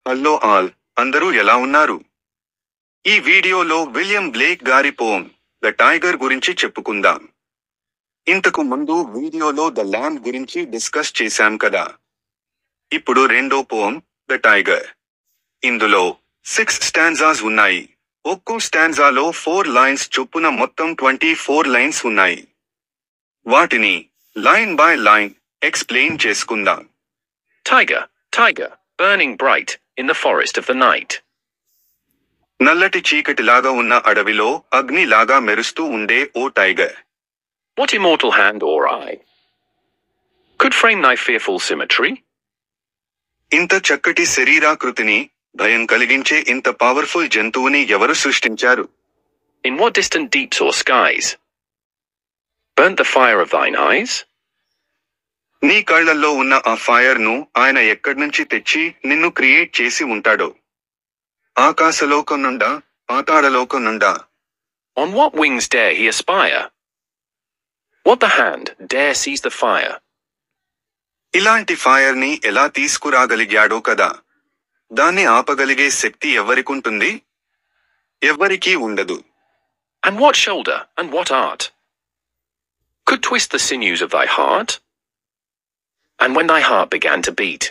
Hello all, అందరూ ఎలా ఉన్నారు? ఈ వీడియోలో విలియం బ్లేక్ గారి పోమ్ ద టైగర్ గురించి చెప్పుకుందాం. ఇంతకు ముందు వీడియోలో ద ల్యాంబ్ గురించి డిస్కస్ చేశాం కదా. ఇప్పుడు రెండో పోమ్ ద టైగర్. ఇందులో 6 స్టాంజాస్ ఉన్నాయి. ఒక్కో స్టాంజాలో 4 లైన్స్ చొప్పున మొత్తం 24 లైన్స్ ఉన్నాయి. వాటిని లైన్ బై లైన్ ఎక్స్ప్లెయిన్ చేసుకుందాం. Tiger, tiger, burning bright in the forest of the night. నల్లటి చీకటిలాగా ఉన్న అడవిలో అగ్నిలాగా మెరుస్తూ ఉండే ఓ tiger. What immortal hand or eye could frame thy fearful symmetry? ఇంత చక్కటి శరీరాకృతిని, భయం కలిగించే ఇంత పవర్ఫుల్ జంతువుని ఎవరు సృష్టించారు? In what distant deeps or skies burnt the fire of thine eyes? నీ కళ్ళల్లో ఉన్న ఆ ఫైర్ ను ఆయన ఎక్కడ్నుంచి తెచ్చి నిన్ను క్రియేట్ చేసి ఉంటాడో? ఆకాశలోకం నుండా, పాతాళలోకం నుండా? On what wings dare he aspire? What the hand dare seize the fire? ఇలాంటి ఫైర్ ని ఎలా తీసుకురాగలిగాడో కదా. దాన్ని ఆపగలిగే శక్తి ఎవరికుంటుంది? ఎవ్వరికీ ఉండదు. And what shoulder and what art could twist the sinews of thy heart? And when thy heart began to beat,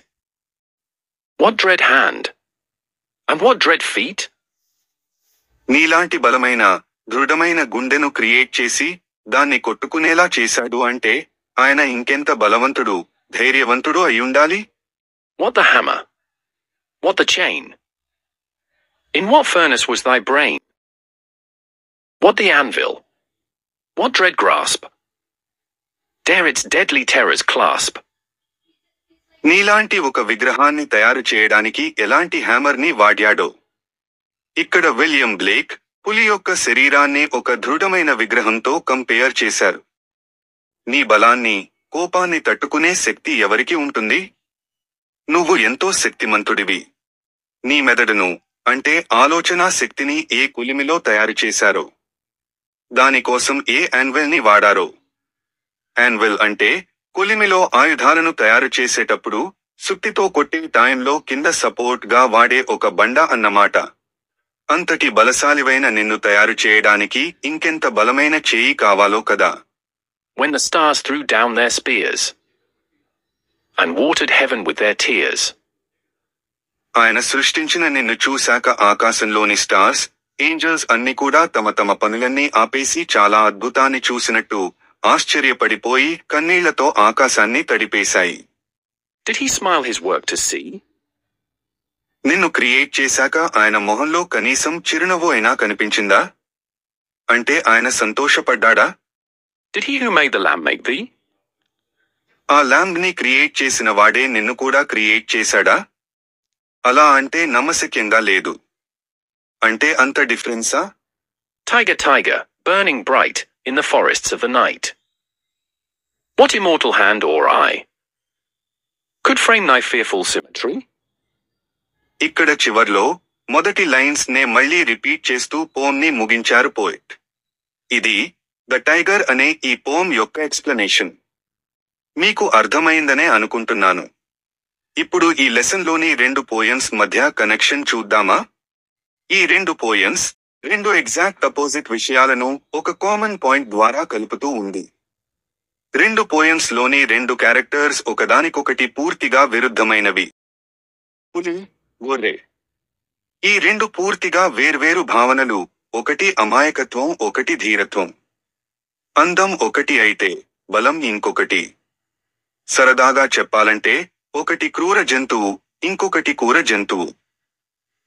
what dread hand and what dread feet? నీలాంటి బలమైన, దృఢమైన గుండెను క్రియేట్ చేసి దాన్ని కొట్టుకునేలా చేశాడు అంటే ఆయన ఇంకెంత బలవంతుడు, ధైర్యవంతుడు అయ్యుండాలి? What the hammer? What the chain? In what furnace was thy brain? What the anvil? What dread grasp dare its deadly terrors clasp? నీలాంటి ఒక విగ్రహాన్ని తయారు చేయడానికి ఎలాంటి హ్యామర్ ని వాడాడో? ఇక్కడ విలియం బ్లేక్ పులి యొక్క శరీరాన్ని ఒక దృఢమైన విగ్రహంతో కంపేర్ చేశారు. నీ బలాన్ని, కోపాన్ని తట్టుకునే శక్తి ఎవరికి ఉంటుంది? నువ్వు ఎంతో శక్తిమంతుడివి. నీ మెదడును, అంటే ఆలోచనా శక్తిని ఏ కులిమిలో తయారు చేశారో, దానికోసం ఏ యాన్విల్ ని వాడారో? యాన్విల్ అంటే కొలిమిలో ఆయుధాలను తయారు చేసేటప్పుడు సుత్తితో కొట్టే టైంలో కింద సపోర్ట్ గా వాడే ఒక బండ అన్నమాట. అంతటి బలశాలివైన నిన్ను తయారు చేయడానికి ఇంకెంత బలమైన చేయి కావాలో కదా. When the stars threw down their spears and watered heaven with their tears. ఆయన సృష్టించిన నిన్ను చూశాక ఆకాశంలోని స్టార్స్, ఏంజల్స్ అన్ని కూడా తమ తమ పనులన్నీ ఆపేసి చాలా అద్భుతాన్ని చూసినట్టు ఆశ్చర్యపడిపోయి కన్నీళ్లతో ఆకాశాన్ని తడిపేశాయి. Did he smile his work to see? నిన్ను క్రియేట్ చేశాక ఆయన మొహంలో కనీసం చిరునవ్వు అయినా కనిపించిందా? అంటే ఆయన సంతోషపడ్డాడా? Did he who made the lamb make thee? ఆ ల్యాంబ్ ని క్రియేట్ చేసిన వాడే నిన్ను కూడా క్రియేట్ చేశాడా? అలా అంటే నమ్మశక్యంగా లేదు. అంటే అంత డిఫరెన్సా? Tiger, tiger, burning bright in the forests of the night. What immortal hand or eye could frame thy fearful symmetry? ఇక్కడ చివర్లో మొదటి లైన్స్ నే మళ్లీ రిపీట్ చేస్తూ పోమ్ ని ముగించారు పోయిట్. ఇది ద టైగర్ అనే ఈ పోమ్ యొక్క ఎక్స్ప్లెనేషన్. మీకు అర్థమైందనే అనుకుంటున్నాను. ఇప్పుడు ఈ లెసన్ లోని 2 పోయమ్స్ మధ్య కనెక్షన్ చూద్దామా? ఈ 2 పోయమ్స్ 2 ఎగ్జాక్ట్ అపోజిట్ విషయాలను ఒక కామన్ పాయింట్ ద్వారా కలుపుతూ ఉంది. 2 పోయమ్స్ లోని 2 క్యారెక్టర్స్ ఒకదానికొకటి పూర్తిగా విరుద్ధమైనవి. పులి, గొర్రె. ఈ 2 పూర్తిగా వేర్వేరు భావనలు, ఒకటి అమాయకత్వం, ఒకటి ధీరత్వం. అందం ఒకటి అయితే బలం ఇంకొకటి. సరదాగా చెప్పాలంటే ఒకటి క్రూర జంతువు, ఇంకొకటి కూర జంతువు.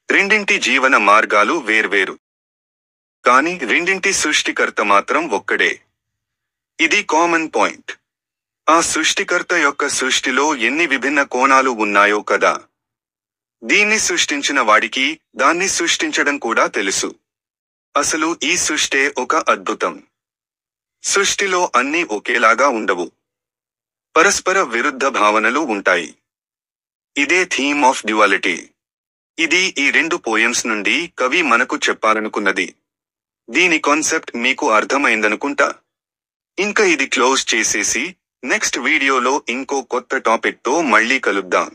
రెండింటి జీవన మార్గాలు వేర్వేరు. కానీ రెండింటి సృష్టికర్త మాత్రం ఒక్కడే. ఇది కామన్ పాయింట్. ఆ సృష్టికర్త యొక్క సృష్టిలో ఎన్ని విభిన్న కోణాలు ఉన్నాయో కదా. దీన్ని సృష్టించిన వాడికి దాన్ని సృష్టించడం కూడా తెలుసు. అసలు ఈ సృష్టే ఒక అద్భుతం. సృష్టిలో అన్నీ ఒకేలాగా ఉండవు. పరస్పర విరుద్ధ భావనలు ఉంటాయి. ఇదే థీమ్ ఆఫ్ డ్యువాలిటీ. ఇది ఈ 2 పోయమ్స్ నుండి కవి మనకు చెప్పాలనుకున్నది. దీని కాన్సెప్ట్ మీకు అర్థమైందనుకుంటా. ఇంకా ఇది క్లోజ్ చేసేసి నెక్స్ట్ వీడియోలో ఇంకో కొత్త టాపిక్ తో మళ్ళీ కలుద్దాం.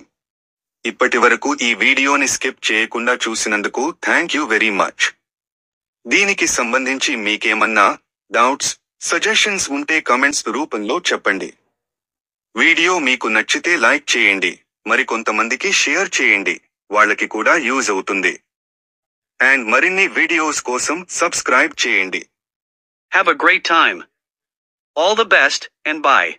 ఇప్పటివరకు ఈ వీడియోని స్కిప్ చేయకుండా చూసినందుకు థ్యాంక్ యూ వెరీ మచ్. దీనికి సంబంధించి మీకేమన్నా డౌట్స్, సజెషన్స్ ఉంటే కమెంట్స్ రూపంలో చెప్పండి. వీడియో మీకు నచ్చితే లైక్ చేయండి, మరికొంతమందికి షేర్ చేయండి, వాళ్ళకి కూడా యూజ్ అవుతుంది. అండ్ మరిన్ని వీడియోస్ కోసం సబ్స్క్రైబ్ చేయండి. Have a great time. All the best, and bye.